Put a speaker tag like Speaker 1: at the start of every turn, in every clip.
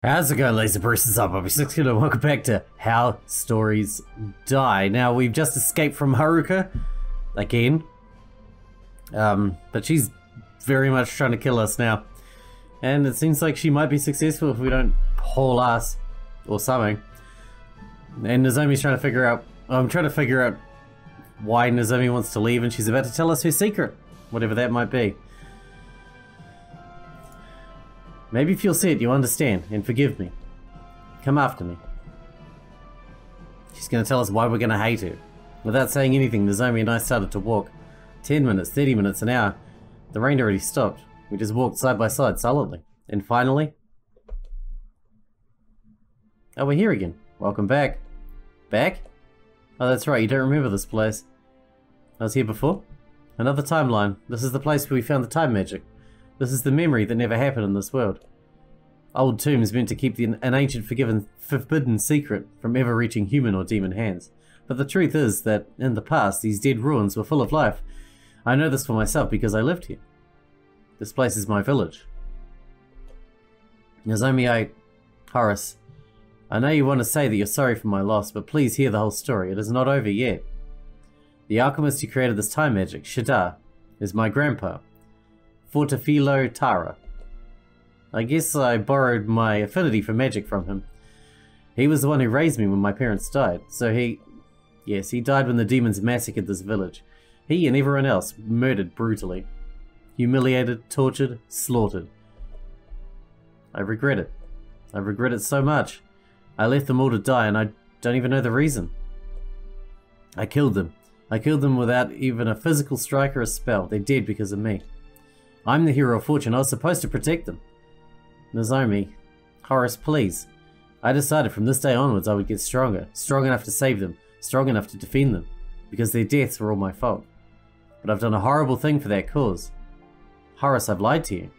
Speaker 1: How's it going, Laser Bruises up? I'll be Sixkilla. Welcome back to How Stories Die. Now, we've just escaped from Haruka again, but she's very much trying to kill us now, and it seems like she might be successful if we don't haul ass or something. And Nozomi's trying to figure out, I'm trying to figure out why Nozomi wants to leave, and she's about to tell us her secret, whatever that might be. Maybe if you'll see it, you'll understand and forgive me. Come after me. She's going to tell us why we're going to hate her. Without saying anything, Nozomi and I started to walk. 10 minutes, 30 minutes, an hour. The rain already stopped. We just walked side by side, silently. And finally... oh, we're here again. Welcome back. Back? Oh, that's right, you don't remember this place. I was here before? Another timeline. This is the place where we found the time magic. This is the memory that never happened in this world. Old tombs meant to keep an ancient forbidden secret from ever reaching human or demon hands. But the truth is that, in the past, these dead ruins were full of life. I know this for myself because I lived here. This place is my village. Nozomi, Horace, I know you want to say that you're sorry for my loss, but please hear the whole story. It is not over yet. The alchemist who created this time magic, Shida, is my grandpa. Fortefilo Tara. I guess I borrowed my affinity for magic from him. He was the one who raised me when my parents died, so he died when the demons massacred this village. He and everyone else murdered brutally. Humiliated, tortured, slaughtered. I regret it. I regret it so much. I left them all to die and I don't even know the reason. I killed them. I killed them without even a physical strike or a spell. They're dead because of me. I'm the hero of fortune. I was supposed to protect them. Nozomi, Horace, please. I decided from this day onwards I would get stronger. Strong enough to save them. Strong enough to defend them. Because their deaths were all my fault. But I've done a horrible thing for that cause. Horace, I've lied to you.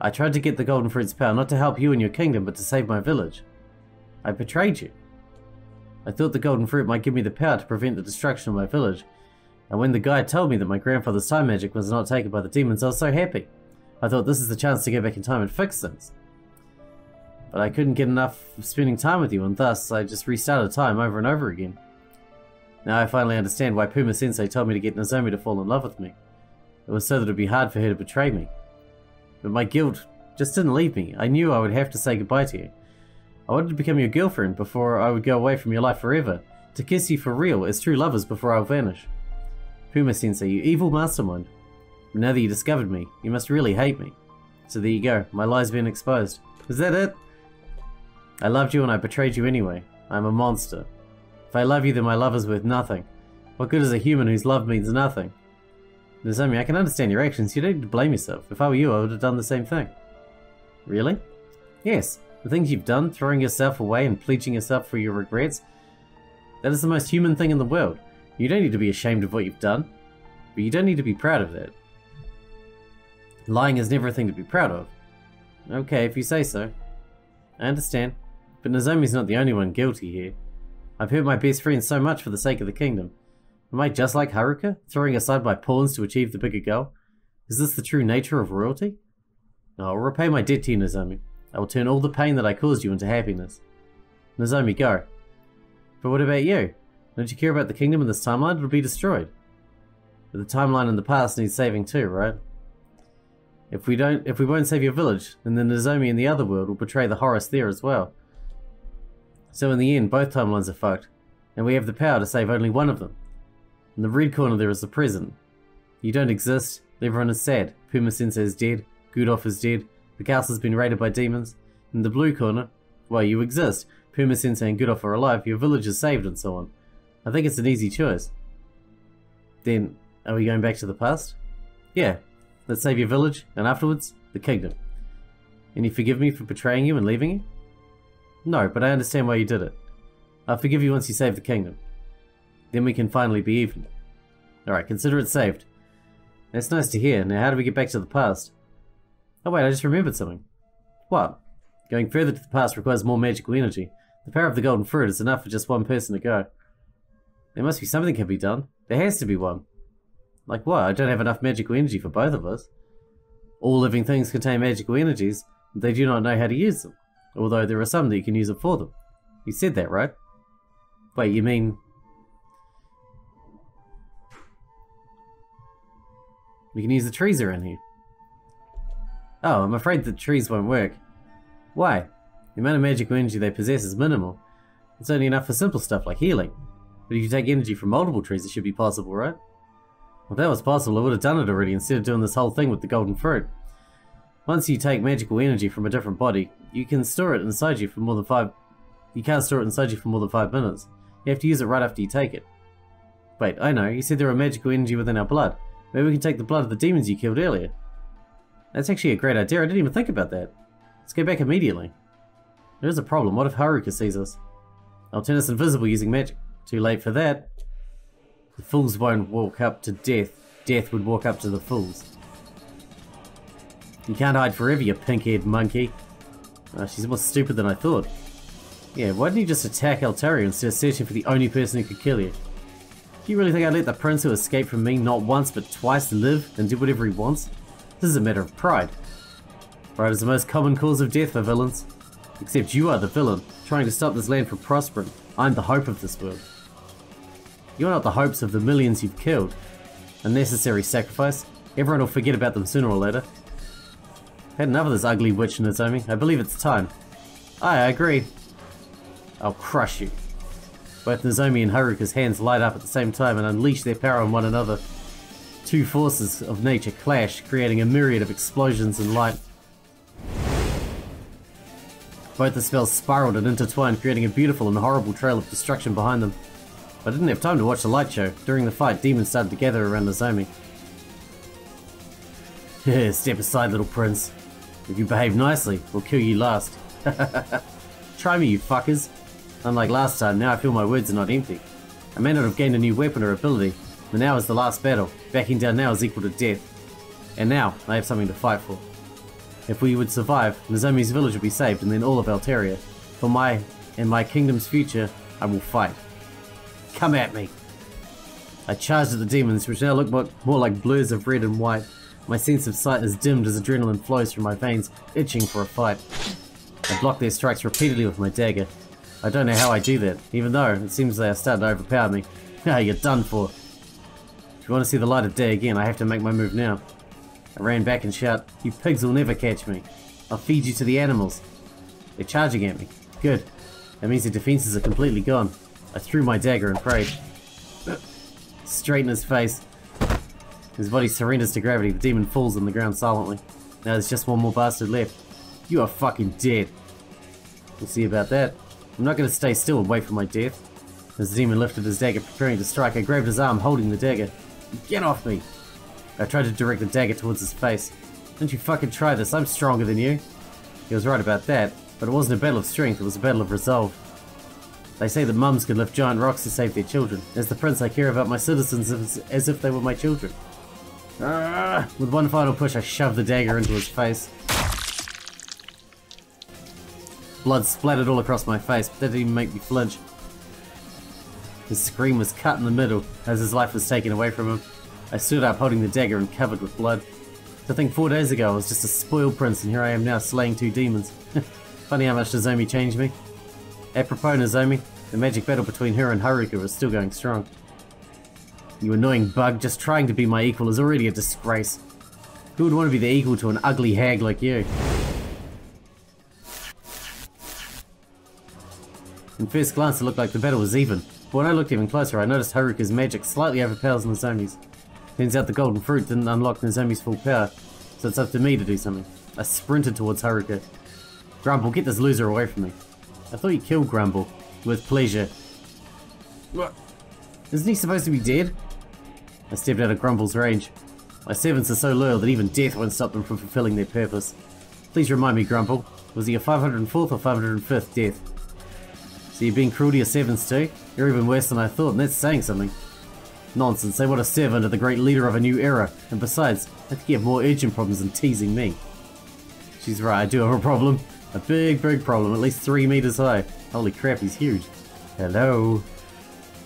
Speaker 1: I tried to get the Golden Fruit's power not to help you and your kingdom, but to save my village. I betrayed you. I thought the Golden Fruit might give me the power to prevent the destruction of my village. And when the guide told me that my grandfather's time magic was not taken by the demons, I was so happy. I thought this is the chance to go back in time and fix things. But I couldn't get enough of spending time with you, and thus I just restarted time over and over again. Now I finally understand why Puma-sensei told me to get Nozomi to fall in love with me. It was so that it would be hard for her to betray me. But my guilt just didn't leave me. I knew I would have to say goodbye to you. I wanted to become your girlfriend before I would go away from your life forever. To kiss you for real, as true lovers before I'll vanish. Puma-sensei, you evil mastermind. But now that you discovered me, you must really hate me. So there you go, my lie's been exposed. Is that it? I loved you and I betrayed you anyway. I'm a monster. If I love you, then my love is worth nothing. What good is a human whose love means nothing? Nozomi, I can understand your actions. You don't need to blame yourself. If I were you, I would have done the same thing. Really? Yes. The things you've done, throwing yourself away and pleading yourself for your regrets, that is the most human thing in the world. You don't need to be ashamed of what you've done, but you don't need to be proud of that. Lying is never a thing to be proud of. Okay, if you say so. I understand. But Nozomi's not the only one guilty here. I've hurt my best friend so much for the sake of the kingdom. Am I just like Haruka, throwing aside my pawns to achieve the bigger goal? Is this the true nature of royalty? No, I'll repay my debt to you, Nozomi. I will turn all the pain that I caused you into happiness. Nozomi, go. But what about you? Don't you care about the kingdom in this timeline? It'll be destroyed. But the timeline in the past needs saving too, right? If we won't save your village, then the Nozomi in the other world will betray the Horace there as well. So in the end, both timelines are fucked, and we have the power to save only one of them. In the red corner there is the present. You don't exist, everyone is sad. Puma-sensei is dead, Gudolf is dead, the castle's been raided by demons. In the blue corner, well, you exist. Puma-sensei and Gudolf are alive, your village is saved, and so on. I think it's an easy choice. Then, are we going back to the past? Yeah. Let's save your village, and afterwards, the kingdom. And you forgive me for betraying you and leaving you? No, but I understand why you did it. I'll forgive you once you save the kingdom. Then we can finally be even. Alright, consider it saved. That's nice to hear. Now how do we get back to the past? Oh wait, I just remembered something. What? Going further to the past requires more magical energy. The power of the Golden Fruit is enough for just one person to go. There must be something that can be done. There has to be one. Like what? I don't have enough magical energy for both of us. All living things contain magical energies. They do not know how to use them, although there are some that you can use it for them. You said that, right? Wait, you mean... we can use the trees around here. Oh, I'm afraid the trees won't work. Why? The amount of magical energy they possess is minimal. It's only enough for simple stuff like healing. But if you take energy from multiple trees, it should be possible, right? Well, if that was possible, I would have done it already instead of doing this whole thing with the golden fruit. Once you take magical energy from a different body, you can store it inside you for more than 5... You can't store it inside you for more than 5 minutes. You have to use it right after you take it. Wait, I know, you said there are magical energy within our blood. Maybe we can take the blood of the demons you killed earlier. That's actually a great idea, I didn't even think about that. Let's go back immediately. There's a problem, what if Haruka sees us? I'll turn us invisible using magic. Too late for that. The fools won't walk up to death. Death would walk up to the fools. You can't hide forever, you pink-haired monkey. She's more stupid than I thought. Yeah, why didn't you just attack Altaria instead of searching for the only person who could kill you? Do you really think I'd let the prince who escaped from me not once but twice live and do whatever he wants? This is a matter of pride. Pride is the most common cause of death for villains. Except you are the villain, trying to stop this land from prospering. I'm the hope of this world. You're not the hopes of the millions you've killed. A necessary sacrifice. Everyone will forget about them sooner or later. I've had enough of this ugly witch, Nozomi. I believe it's time. I agree. I'll crush you. Both Nozomi and Haruka's hands light up at the same time and unleash their power on one another. Two forces of nature clash, creating a myriad of explosions and light. Both the spells spiraled and intertwined, creating a beautiful and horrible trail of destruction behind them. I didn't have time to watch the light show. During the fight, demons started to gather around Nozomi. Step aside, little prince. If you behave nicely, we'll kill you last. Try me, you fuckers. Unlike last time, now I feel my words are not empty. I may not have gained a new weapon or ability, but now is the last battle. Backing down now is equal to death. And now, I have something to fight for. If we would survive, Nozomi's village would be saved, and then all of Altaria. For my and my kingdom's future, I will fight. Come at me! I charged at the demons, which now look more like blurs of red and white. My sense of sight is dimmed as adrenaline flows through my veins, itching for a fight. I block their strikes repeatedly with my dagger. I don't know how I do that, even though it seems they are starting to overpower me. Ah, you're done for. If you want to see the light of day again, I have to make my move now. I ran back and shout, "You pigs will never catch me. I'll feed you to the animals." They're charging at me. Good. That means their defenses are completely gone. I threw my dagger and prayed. Straight in his face. His body surrenders to gravity. The demon falls on the ground silently. Now there's just one more bastard left. You are fucking dead. We'll see about that. I'm not going to stay still and wait for my death. As the demon lifted his dagger, preparing to strike, I grabbed his arm, holding the dagger. Get off me! I tried to direct the dagger towards his face. Don't you fucking try this, I'm stronger than you. He was right about that, but it wasn't a battle of strength, it was a battle of resolve. They say that mums can lift giant rocks to save their children. As the prince, I care about my citizens as if they were my children. With one final push, I shoved the dagger into his face. Blood splattered all across my face, but that didn't even make me flinch. His scream was cut in the middle as his life was taken away from him. I stood up holding the dagger and covered with blood. To think 4 days ago I was just a spoiled prince and here I am now slaying 2 demons. Funny how much Nozomi changed me. Apropos Nozomi, the magic battle between her and Haruka is still going strong. You annoying bug, just trying to be my equal is already a disgrace. Who would want to be the equal to an ugly hag like you? In first glance it looked like the battle was even, but when I looked even closer I noticed Haruka's magic slightly overpowers Nozomi's. Turns out the golden fruit didn't unlock Nozomi's full power, so it's up to me to do something. I sprinted towards Haruka. Grumble, get this loser away from me. I thought you killed Grumble. With pleasure. What? Isn't he supposed to be dead? I stepped out of Grumble's range. My servants are so loyal that even death won't stop them from fulfilling their purpose. Please remind me, Grumble, was he your 504th or 505th death? So you're being cruel to your servants too? You're even worse than I thought, and that's saying something. Nonsense, they want to serve under the great leader of a new era, and besides, I think you have more urgent problems than teasing me. She's right, I do have a problem. A big problem, at least 3 meters high. Holy crap, he's huge. Hello.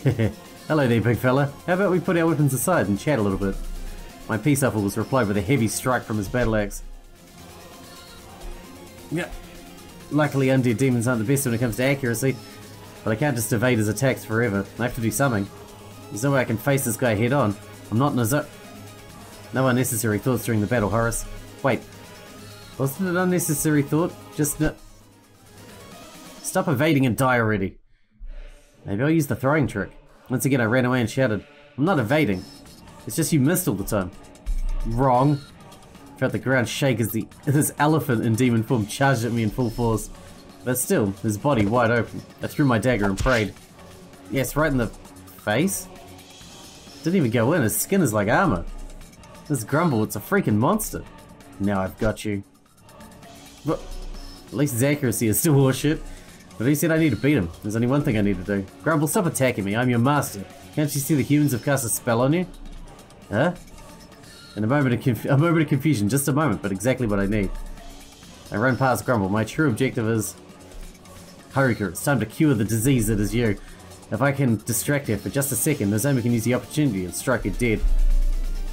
Speaker 1: Hello there, big fella. How about we put our weapons aside and chat a little bit? My peace offer was replied with a heavy strike from his battle axe. Yeah. Luckily, undead demons aren't the best when it comes to accuracy, but I can't just evade his attacks forever. I have to do something. There's no way I can face this guy head on. I'm not in a zone. No unnecessary thoughts during the battle, Horace. Wait. Wasn't it an unnecessary thought? Just no. Stop evading and die already. Maybe I'll use the throwing trick. Once again, I ran away and shouted, I'm not evading. It's just you missed all the time. Wrong. Felt the ground shake as this elephant in demon form charged at me in full force. But still, his body wide open. I threw my dagger and prayed. Yes, right in the face? Didn't even go in, his skin is like armor. This Grumble, it's a freaking monster. Now I've got you. But at least his accuracy is still horseshit. But he said I need to beat him. There's only one thing I need to do. Grumble, stop attacking me, I'm your master. Can't you see the humans have cast a spell on you? Huh? In a moment of confusion, just a moment, but exactly what I need. I run past Grumble. My true objective is... Haruka, it's time to cure the disease that is you. If I can distract her for just a second, Nozomi can use the opportunity and strike her dead.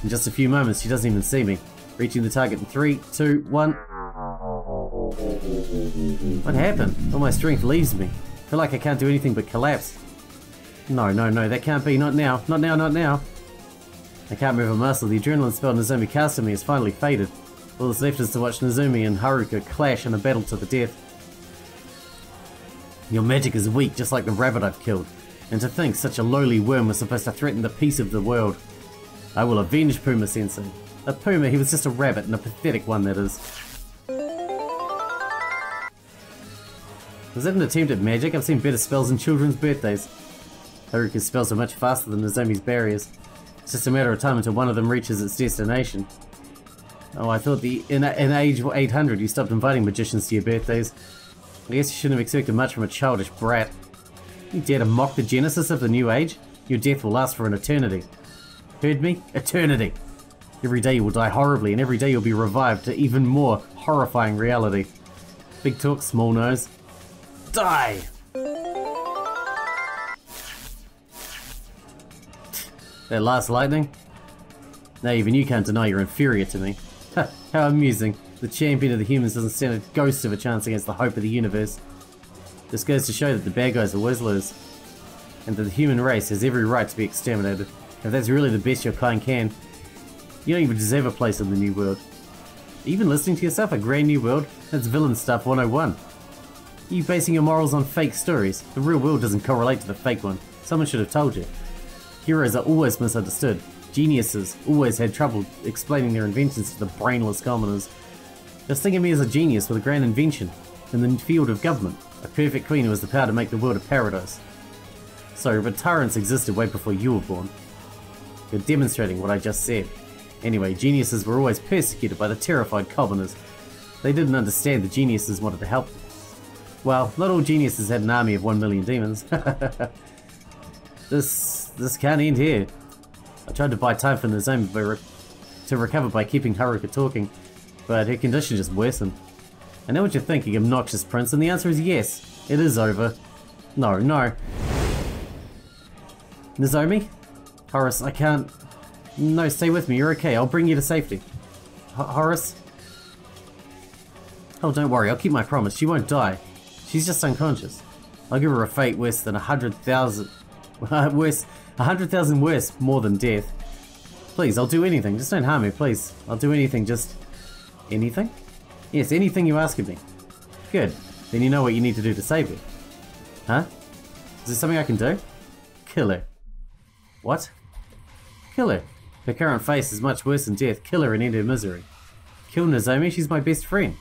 Speaker 1: In just a few moments, she doesn't even see me. Reaching the target in 3, 2, 1... What happened? All my strength leaves me. I feel like I can't do anything but collapse. No, that can't be. Not now. Not now, not now. I can't move a muscle. The adrenaline spell Nozomi cast on me has finally faded. All that's left is to watch Nozomi and Haruka clash in a battle to the death. Your magic is weak, just like the rabbit I've killed. And to think such a lowly worm was supposed to threaten the peace of the world. I will avenge Puma-sensei. A Puma, he was just a rabbit, and a pathetic one that is. Was that an attempt at magic? I've seen better spells in children's birthdays. Haruka's spells are much faster than Nozomi's barriers. It's just a matter of time until one of them reaches its destination. Oh, I thought in age 800 you stopped inviting magicians to your birthdays. I guess you shouldn't have expected much from a childish brat. You dare to mock the genesis of the new age? Your death will last for an eternity. Heard me? Eternity! Every day you will die horribly, and every day you'll be revived to even more horrifying reality. Big talk, small nose. Die! That last lightning? Now even you can't deny you're inferior to me. Ha, how amusing. The champion of the humans doesn't stand a ghost of a chance against the hope of the universe. This goes to show that the bad guys always lose. And that the human race has every right to be exterminated. If that's really the best your kind can. You don't even deserve a place in the new world. Even listening to yourself, a grand new world? That's villain stuff 101. Are you basing your morals on fake stories? The real world doesn't correlate to the fake one. Someone should have told you. Heroes are always misunderstood. Geniuses always had trouble explaining their inventions to the brainless commoners. Just think of me as a genius with a grand invention in the field of government. A perfect queen who has the power to make the world a paradise. Sorry, but tyrants existed way before you were born. You're demonstrating what I just said. Anyway, geniuses were always persecuted by the terrified commoners. They didn't understand the geniuses wanted to help them. Well, not all geniuses had an army of 1 million demons. This can't end here. I tried to buy time for Nozomi to recover by keeping Haruka talking, but her condition just worsened. I know what you're thinking, obnoxious prince, and the answer is yes. It is over. No. Nozomi? Horace, I can't... No, stay with me, you're okay, I'll bring you to safety. Horace? Oh, don't worry, I'll keep my promise, she won't die. She's just unconscious. I'll give her a fate worse than 100,000... 100,000 worse, more than death. Please, I'll do anything, just don't harm me, please. I'll do anything, just... Anything? Yes, anything you ask of me. Good, then you know what you need to do to save her. Huh? Is there something I can do? Kill her. What? Kill her. Her current face is much worse than death. Kill her and end her misery. Kill Nozomi? She's my best friend.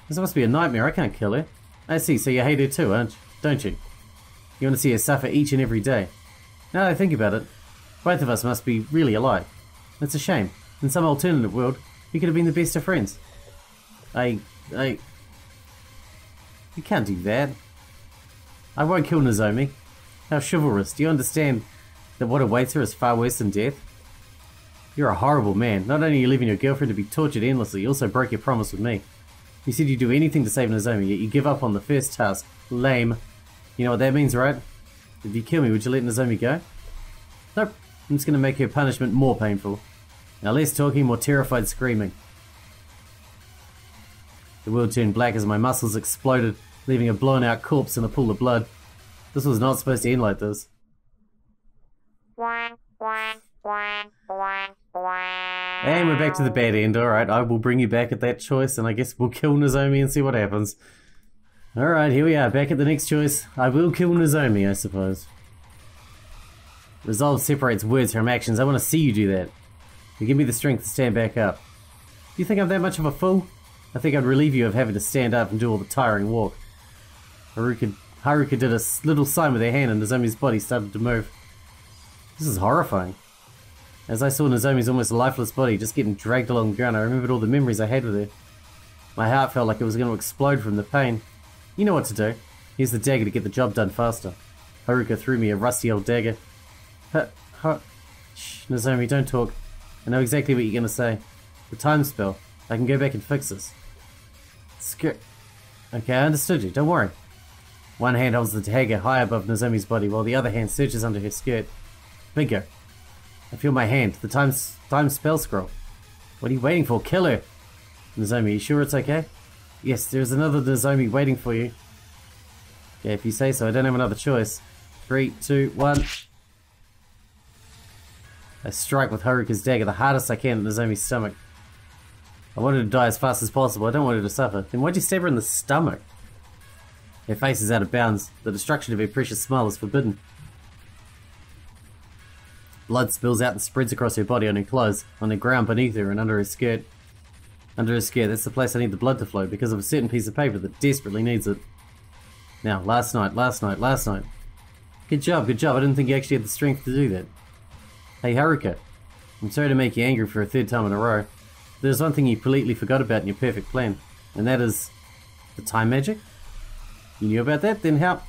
Speaker 1: This must be a nightmare, I can't kill her. I see, so you hate her too, don't you? You want to see her suffer each and every day. Now that I think about it, both of us must be really alike. It's a shame. In some alternative world, we could have been the best of friends. You can't do that. I won't kill Nozomi. How chivalrous. Do you understand that what awaits her is far worse than death? You're a horrible man. Not only are you leaving your girlfriend to be tortured endlessly, you also broke your promise with me. You said you'd do anything to save Nozomi, yet you give up on the first task. Lame. You know what that means, right? If you kill me, would you let Nozomi go? Nope. I'm just going to make her punishment more painful. Now less talking, more terrified screaming. The world turned black as my muscles exploded, leaving a blown out corpse in a pool of blood. This was not supposed to end like this. And we're back to the bad end. Alright, I will bring you back at that choice, and I guess we'll kill Nozomi and see what happens. Alright, here we are, back at the next choice. I will kill Nozomi, I suppose. Resolve separates words from actions. I want to see you do that. You give me the strength to stand back up. Do you think I'm that much of a fool? I think I'd relieve you of having to stand up and do all the tiring walk. Haruka did a little sign with her hand and Nozomi's body started to move. This is horrifying. As I saw Nozomi's almost lifeless body just getting dragged along the ground, I remembered all the memories I had with her. My heart felt like it was going to explode from the pain. You know what to do. Here's the dagger to get the job done faster. Haruka threw me a rusty old dagger. Shh, Nozomi, don't talk. I know exactly what you're going to say. The time spell. I can go back and fix this. Okay, I understood you. Don't worry. One hand holds the dagger high above Nozomi's body, while the other hand searches under her skirt. Bingo. I feel my hand. The time spell scroll. What are you waiting for? Kill her! Nozomi, you sure it's okay? Yes, there's another Nozomi waiting for you. Yeah, if you say so. I don't have another choice. 3, 2, 1. I strike with Haruka's dagger the hardest I can at Nozomi's stomach. I want her to die as fast as possible. I don't want her to suffer. Then why'd you stab her in the stomach? Her face is out of bounds. The destruction of her precious smile is forbidden. Blood spills out and spreads across her body, on her clothes, on the ground beneath her, and under her skirt. Under her skirt, that's the place I need the blood to flow, because of a certain piece of paper that desperately needs it. Now, last night. Good job. I didn't think you actually had the strength to do that. Hey Haruka, I'm sorry to make you angry for a third time in a row. There's one thing you completely forgot about in your perfect plan, and that is the time magic. You knew about that? Then how?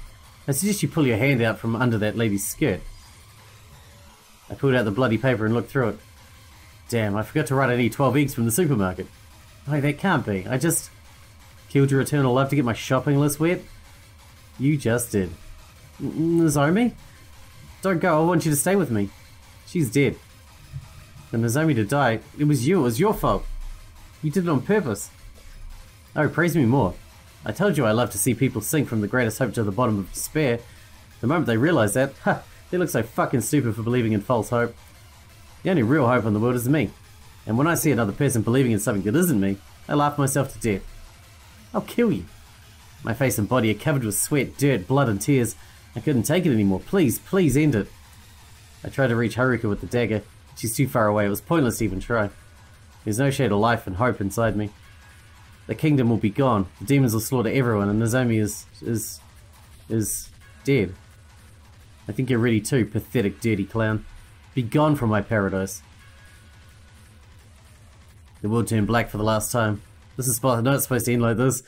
Speaker 1: I suggest you pull your hand out from under that lady's skirt. I pulled out the bloody paper and looked through it. Damn, I forgot to write I need 12 eggs from the supermarket. Oh, that can't be. I just killed your eternal love to get my shopping list wet? You just did. Nozomi? Don't go, I want you to stay with me. She's dead. For Nozomi to die, it was your fault. You did it on purpose. Oh, praise me more. I told you I love to see people sink from the greatest hope to the bottom of despair. The moment they realize that, they look so fucking stupid for believing in false hope. The only real hope in the world is me. And when I see another person believing in something that isn't me, I laugh myself to death. I'll kill you. My face and body are covered with sweat, dirt, blood and tears. I couldn't take it anymore. Please end it. I tried to reach Haruka with the dagger. She's too far away. It was pointless to even try. There's no shade of life and hope inside me. The kingdom will be gone. The demons will slaughter everyone, and Nozomi is dead. I think you're ready too, pathetic, dirty clown. Be gone from my paradise. The world turned black for the last time. This is not supposed to end like this.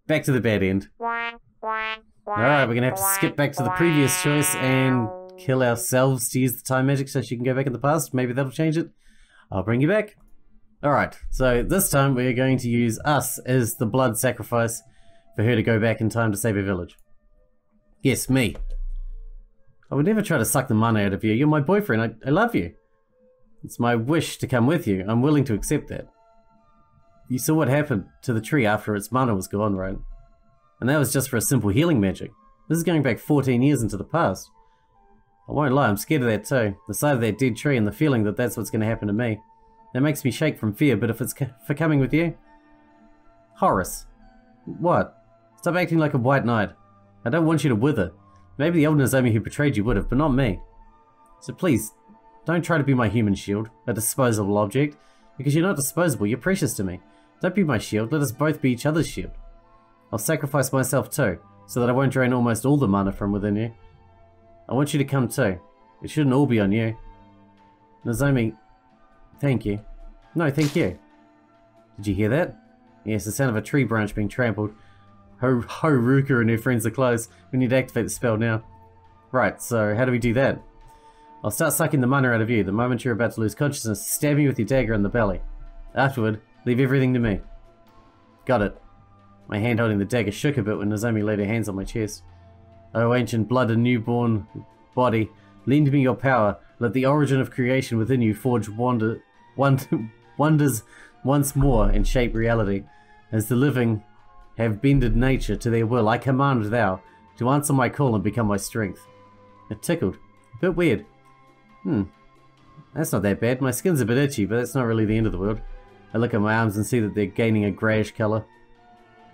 Speaker 1: Back to the bad end. Alright, we're gonna have to skip back to the previous choice and kill ourselves to use the time magic so she can go back in the past. Maybe that'll change it. I'll bring you back. Alright, so this time we're going to use us as the blood sacrifice for her to go back in time to save her village. Yes, me. I would never try to suck the mana out of you. You're my boyfriend. I love you. It's my wish to come with you. I'm willing to accept that. You saw what happened to the tree after its mana was gone, right? And that was just for a simple healing magic. This is going back 14 years into the past. I won't lie, I'm scared of that too. The sight of that dead tree and the feeling that that's what's going to happen to me. That makes me shake from fear, but if it's for coming with you... Horace. What? Stop acting like a white knight. I don't want you to wither. Maybe the old Nozomi who betrayed you would have, but not me. So please, don't try to be my human shield, a disposable object, because you're not disposable, you're precious to me. Don't be my shield, let us both be each other's shield. I'll sacrifice myself too, so that I won't drain almost all the mana from within you. I want you to come too. It shouldn't all be on you. Nozomi, thank you. No, thank you. Did you hear that? Yes, the sound of a tree branch being trampled. Haruka and her friends are close. We need to activate the spell now. Right, so how do we do that? I'll start sucking the mana out of you. The moment you're about to lose consciousness, stab me with your dagger in the belly. Afterward, leave everything to me. Got it. My hand holding the dagger shook a bit when Nozomi laid her hands on my chest. O ancient blood and newborn body, lend me your power. Let the origin of creation within you forge wonders once more and shape reality. As the living have bended nature to their will, I command thou to answer my call and become my strength. It tickled. A bit weird. That's not that bad. My skin's a bit itchy, but that's not really the end of the world. I look at my arms and see that they're gaining a greyish colour.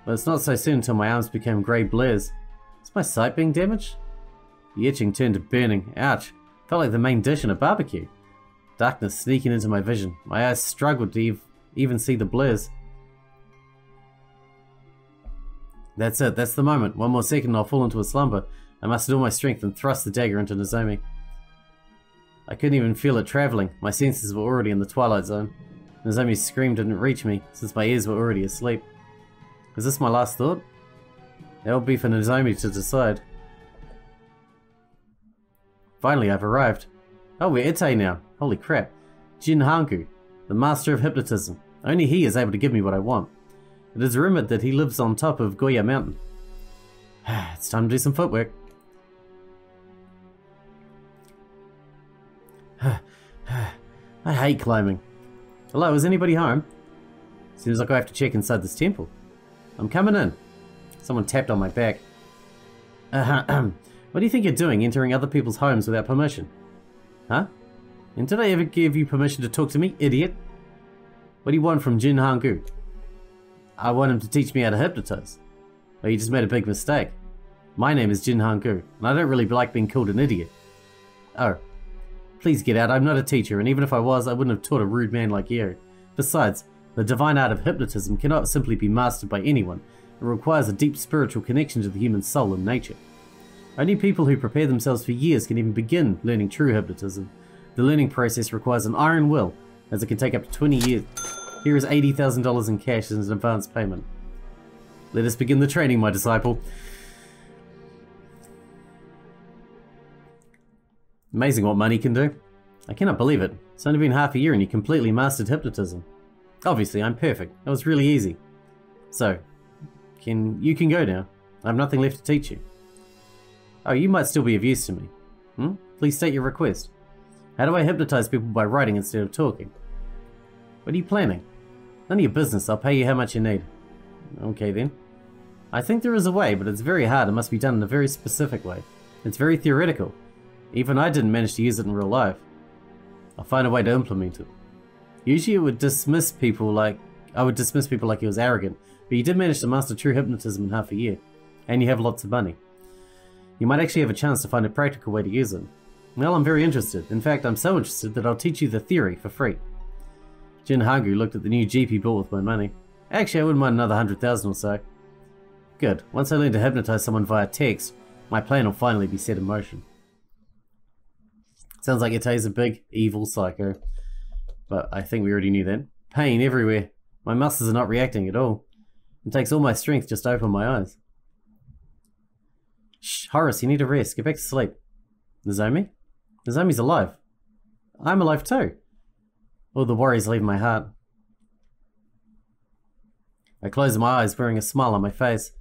Speaker 1: But it's not so soon until my arms become grey blurs. Is my sight being damaged? The itching turned to burning. Ouch. Felt like the main dish in a barbecue. Darkness sneaking into my vision. My eyes struggled to even see the blurs. That's it. That's the moment. One more second and I'll fall into a slumber. I mustered all my strength and thrust the dagger into Nozomi. I couldn't even feel it travelling. My senses were already in the twilight zone. Nozomi's scream didn't reach me, since my ears were already asleep. Is this my last thought? That would be for Nozomi to decide. Finally, I've arrived. Oh, we're Ite now. Holy crap. Jin Hanku, the master of hypnotism. Only he is able to give me what I want. It is rumoured that he lives on top of Goya Mountain. It's time to do some footwork. I hate climbing. Hello, is anybody home? Seems like I have to check inside this temple. I'm coming in. Someone tapped on my back. What do you think you're doing, entering other people's homes without permission? Huh? And did I ever give you permission to talk to me, idiot? What do you want from Jin Hangu? I want him to teach me how to hypnotize. Oh, you just made a big mistake. My name is Jin Hangu, and I don't really like being called an idiot. Oh. Please get out, I'm not a teacher, and even if I was, I wouldn't have taught a rude man like you. Besides, the divine art of hypnotism cannot simply be mastered by anyone. It requires a deep spiritual connection to the human soul and nature. Only people who prepare themselves for years can even begin learning true hypnotism. The learning process requires an iron will, as it can take up to 20 years. Here is $80,000 in cash as an advance payment. Let us begin the training, my disciple. Amazing what money can do. I cannot believe it. It's only been half a year and you completely mastered hypnotism. Obviously, I'm perfect. It was really easy. So, you can go now. I have nothing left to teach you. Oh, you might still be of use to me. Please state your request. How do I hypnotize people by writing instead of talking? What are you planning? None of your business. I'll pay you how much you need. Okay then. I think there is a way, but it's very hard. It must be done in a very specific way. It's very theoretical. Even I didn't manage to use it in real life. I'll find a way to implement it. Usually it would dismiss people like... I would dismiss people like he was arrogant, but you did manage to master true hypnotism in half a year. And you have lots of money. You might actually have a chance to find a practical way to use it. Well, I'm very interested. In fact, I'm so interested that I'll teach you the theory for free. Jin Hagu looked at the new Jeep he bought with my money. Actually, I wouldn't mind another 100,000 or so. Good. Once I learn to hypnotize someone via text, my plan will finally be set in motion. Sounds like Itae's a big, evil psycho. But I think we already knew that. Pain everywhere. My muscles are not reacting at all. It takes all my strength just to open my eyes. Shh, Horace, you need a rest. Get back to sleep. Nozomi? Nozomi's alive. I'm alive too. All the worries leave my heart. I close my eyes, wearing a smile on my face.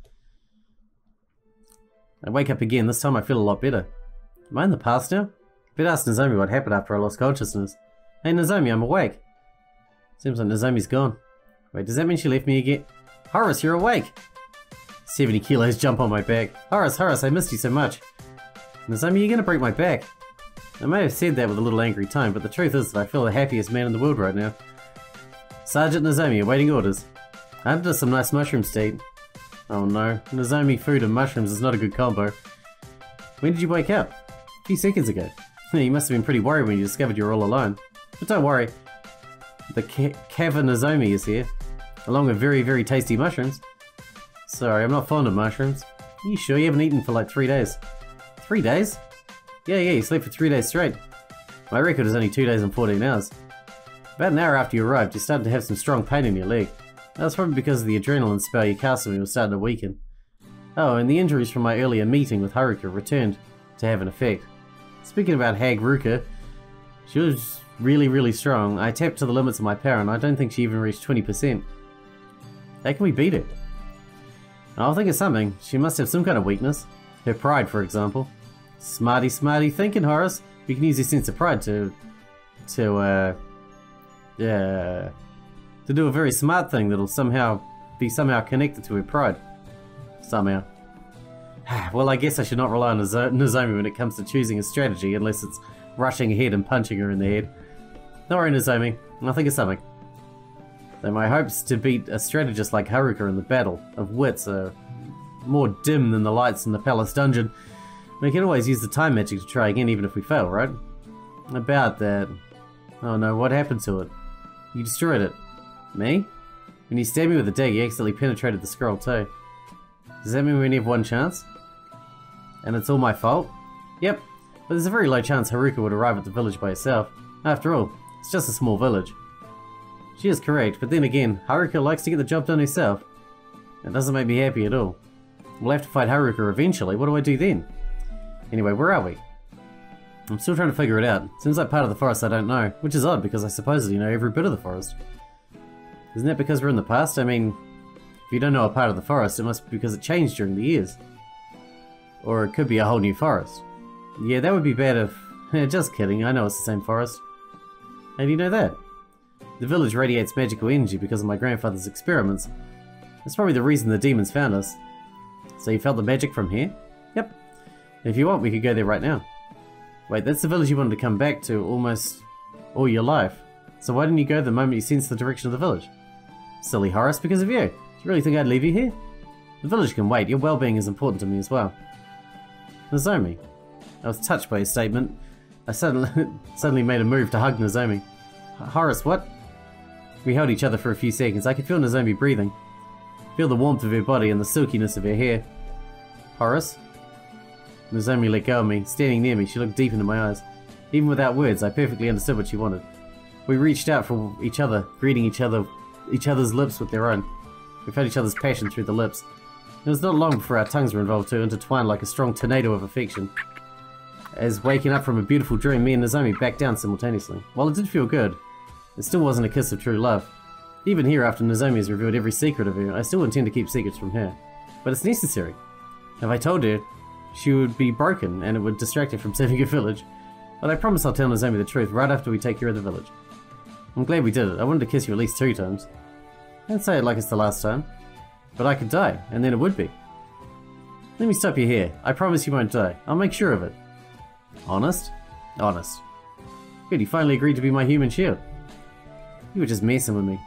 Speaker 1: I wake up again. This time I feel a lot better. Am I in the past now? Better ask Nozomi what happened after I lost consciousness. Hey Nozomi, I'm awake. Seems like Nozomi's gone. Wait, does that mean she left me again? Horace, you're awake! 70 kilos jump on my back. Horace, I missed you so much. Nozomi, you're gonna break my back. I may have said that with a little angry tone, but the truth is that I feel the happiest man in the world right now. Sergeant Nozomi, awaiting orders. I hunted us some nice mushrooms to eat. Oh no, Nozomi food and mushrooms is not a good combo. When did you wake up? A few seconds ago. You must have been pretty worried when you discovered you were all alone. But don't worry. The Kava Nozomi is here, along with very, very tasty mushrooms. Sorry, I'm not fond of mushrooms. Are you sure you haven't eaten for like 3 days? 3 days? Yeah, you slept for 3 days straight. My record is only 2 days and 14 hours. About an hour after you arrived, you started to have some strong pain in your leg. That was probably because of the adrenaline spell you cast on me was starting to weaken. Oh, and the injuries from my earlier meeting with Haruka returned to have an effect. Speaking about Haruka, she was really, really strong. I tapped to the limits of my power and I don't think she even reached 20%. How can we beat her? I'll think of something. She must have some kind of weakness. Her pride, for example. Smarty thinking, Horace. We can use your sense of pride to do a very smart thing that'll somehow be somehow connected to her pride. Somehow. Well, I guess I should not rely on Nozomi when it comes to choosing a strategy, unless it's rushing ahead and punching her in the head. Don't worry, Nozomi. I'll think of something. Though my hopes to beat a strategist like Haruka in the battle of wits are more dim than the lights in the palace dungeon, we can always use the time magic to try again even if we fail, right? About that... Oh no, what happened to it? You destroyed it. Me? When you stabbed me with a dagger, you accidentally penetrated the scroll too. Does that mean we only have one chance? And it's all my fault? Yep, but there's a very low chance Haruka would arrive at the village by herself. After all, it's just a small village. She is correct, but then again, Haruka likes to get the job done herself. It doesn't make me happy at all. We'll have to fight Haruka eventually, what do I do then? Anyway, where are we? I'm still trying to figure it out. Seems like part of the forest I don't know, which is odd because I supposedly know every bit of the forest. Isn't that because we're in the past? I mean, if you don't know a part of the forest, it must be because it changed during the years. Or it could be a whole new forest. Yeah, that would be bad if... Just kidding, I know it's the same forest. How do you know that? The village radiates magical energy because of my grandfather's experiments. That's probably the reason the demons found us. So you felt the magic from here? Yep. If you want, we could go there right now. Wait, that's the village you wanted to come back to almost all your life. So why didn't you go the moment you sensed the direction of the village? Silly Horace, because of you. Do you really think I'd leave you here? The village can wait. Your well-being is important to me as well. Nozomi. I was touched by his statement. I suddenly made a move to hug Nozomi. Horace, what? We held each other for a few seconds. I could feel Nozomi breathing. Feel the warmth of her body and the silkiness of her hair. Horace? Nozomi let go of me. Standing near me, she looked deep into my eyes. Even without words, I perfectly understood what she wanted. We reached out for each other, greeting each other's lips with their own. We felt each other's passion through the lips. It was not long before our tongues were involved to intertwine like a strong tornado of affection. As waking up from a beautiful dream, me and Nozomi backed down simultaneously. While it did feel good, it still wasn't a kiss of true love. Even here, after Nozomi has revealed every secret of her, I still intend to keep secrets from her. But it's necessary. If I told her, she would be broken and it would distract her from saving her village. But I promise I'll tell Nozomi the truth right after we take care of the village. I'm glad we did it. I wanted to kiss you at least 2 times. Don't say it like it's the last time. But I could die, and then it would be. Let me stop you here. I promise you won't die. I'll make sure of it. Honest? Honest. Good, you finally agreed to be my human shield. You were just messing with me.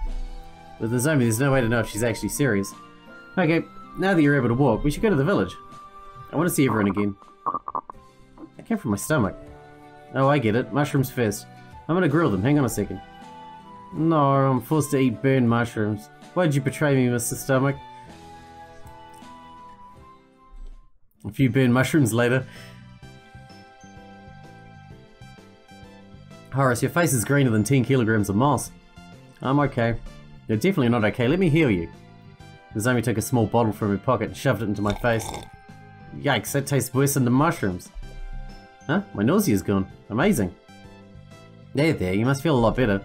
Speaker 1: With Nozomi, there's no way to know if she's actually serious. Okay, now that you're able to walk, we should go to the village. I want to see everyone again. That came from my stomach. Oh, I get it. Mushrooms first. I'm gonna grill them. Hang on a second. No, I'm forced to eat burned mushrooms. Why'd you betray me, Mr. Stomach? A few burned mushrooms later. Horace, your face is greener than 10 kilograms of moss. I'm okay. You're definitely not okay. Let me heal you. Nozomi took a small bottle from her pocket and shoved it into my face. Yikes, that tastes worse than the mushrooms. Huh? My nausea's gone. Amazing. There, you must feel a lot better.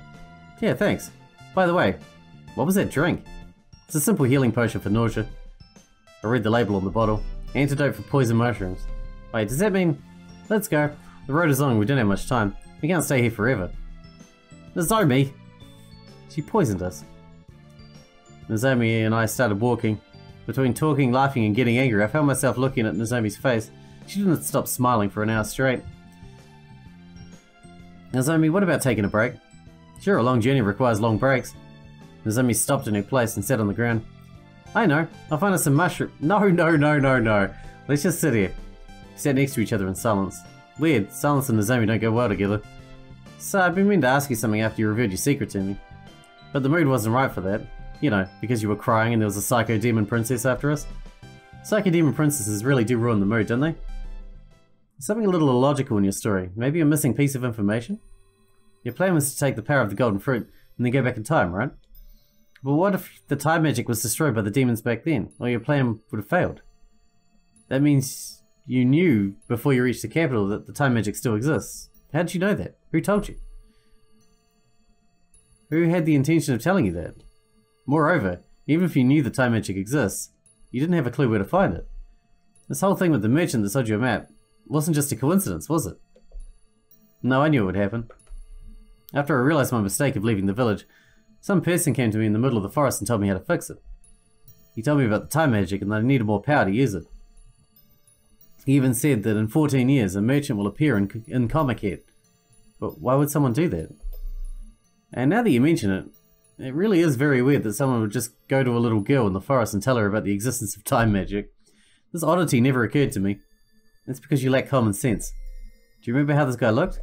Speaker 1: Yeah, thanks. By the way, what was that drink? It's a simple healing potion for nausea. I read the label on the bottle. Antidote for poison mushrooms. Wait, does that mean... Let's go. The road is long, we don't have much time. We can't stay here forever. Nozomi! She poisoned us. Nozomi and I started walking. Between talking, laughing and getting angry, I found myself looking at Nozomi's face. She didn't stop smiling for an hour straight. Nozomi, what about taking a break? Sure, a long journey requires long breaks. Nozomi stopped in her place and sat on the ground. I know, I'll find us some mushroom. No. Let's just sit here. We sat next to each other in silence. Weird, silence and Nozomi don't go well together. So, I've been meaning to ask you something after you revealed your secret to me. But the mood wasn't right for that. You know, because you were crying and there was a psycho demon princess after us. Psycho demon princesses really do ruin the mood, don't they? There's something a little illogical in your story. Maybe a missing piece of information? Your plan was to take the power of the golden fruit and then go back in time, right? But what if the time magic was destroyed by the demons back then? Or your plan would have failed? That means you knew before you reached the capital that the time magic still exists. How did you know that? Who told you? Who had the intention of telling you that? Moreover, even if you knew the time magic exists, you didn't have a clue where to find it. This whole thing with the merchant that sold you a map wasn't just a coincidence, was it? No, I knew it would happen. After I realized my mistake of leaving the village, some person came to me in the middle of the forest and told me how to fix it. He told me about the time magic and that I needed more power to use it. He even said that in 14 years a merchant will appear in Comic Head. But why would someone do that? And now that you mention it, it really is very weird that someone would just go to a little girl in the forest and tell her about the existence of time magic. This oddity never occurred to me. It's because you lack common sense. Do you remember how this guy looked?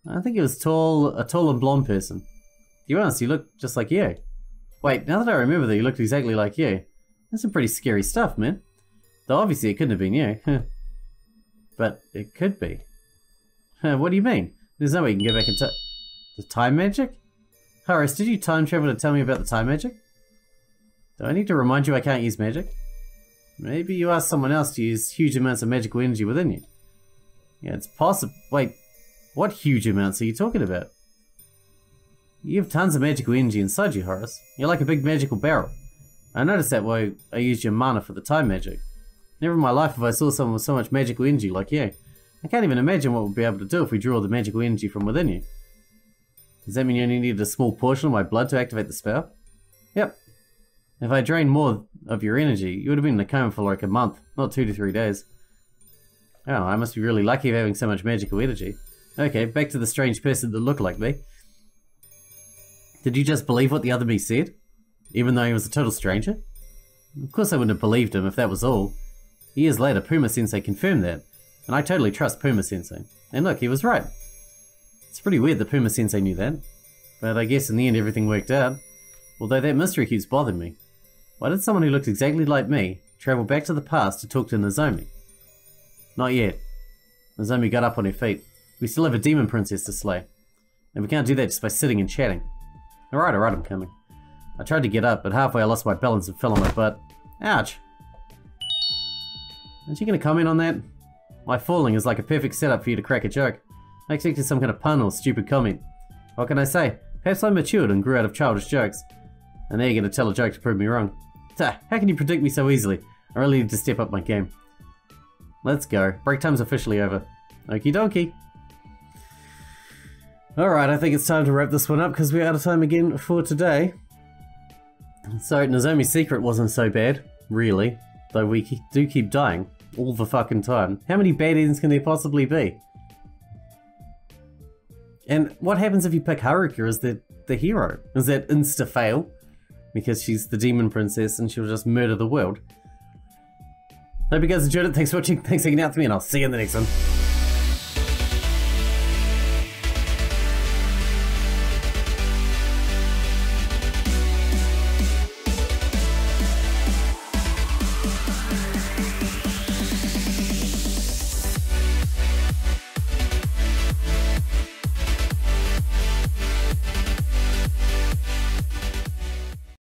Speaker 1: I think he was a tall and blonde person. To be honest, he looked just like you. Wait, now that I remember that he looked exactly like you, that's some pretty scary stuff, man. Though obviously it couldn't have been you. But it could be. What do you mean? There's no way you can go back in time. The time magic? Horace, did you time travel to tell me about the time magic? Do I need to remind you I can't use magic? Maybe you asked someone else to use huge amounts of magical energy within you. Yeah, it's possible. Wait, what huge amounts are you talking about? You have tons of magical energy inside you, Horace. You're like a big magical barrel. I noticed that when I used your mana for the time magic. Never in my life have I saw someone with so much magical energy like you. I can't even imagine what we'll be able to do if we draw the magical energy from within you. Does that mean you only needed a small portion of my blood to activate the spell? Yep. If I drained more of your energy, you would have been in a coma for like a month, not 2 to 3 days. Oh, I must be really lucky of having so much magical energy. Okay, back to the strange person that looked like me. Did you just believe what the other me said? Even though he was a total stranger? Of course I wouldn't have believed him if that was all. Years later, Puma-sensei confirmed that, and I totally trust Puma-sensei. And look, he was right. It's pretty weird that Puma-sensei knew that, but I guess in the end everything worked out. Although that mystery keeps bothering me. Why did someone who looked exactly like me travel back to the past to talk to Nozomi? Not yet. Nozomi got up on her feet. We still have a demon princess to slay. And we can't do that just by sitting and chatting. Alright, I'm coming. I tried to get up, but halfway I lost my balance and fell on my butt. Ouch! Aren't you going to comment on that? My falling is like a perfect setup for you to crack a joke. I expected some kind of pun or stupid comment. What can I say? Perhaps I matured and grew out of childish jokes. And now you're going to tell a joke to prove me wrong. How can you predict me so easily? I really need to step up my game. Let's go. Break time's officially over. Okie dokie. Alright, I think it's time to wrap this one up because we're out of time again for today. So, Nozomi's secret wasn't so bad, really. Though we do keep dying all the fucking time. How many bad ends can there possibly be? And what happens if you pick Haruka as the hero? Is that insta-fail? Because she's the demon princess and she'll just murder the world. Hope you guys enjoyed it. Thanks for watching. Thanks for hanging out with me, and I'll see you in the next one.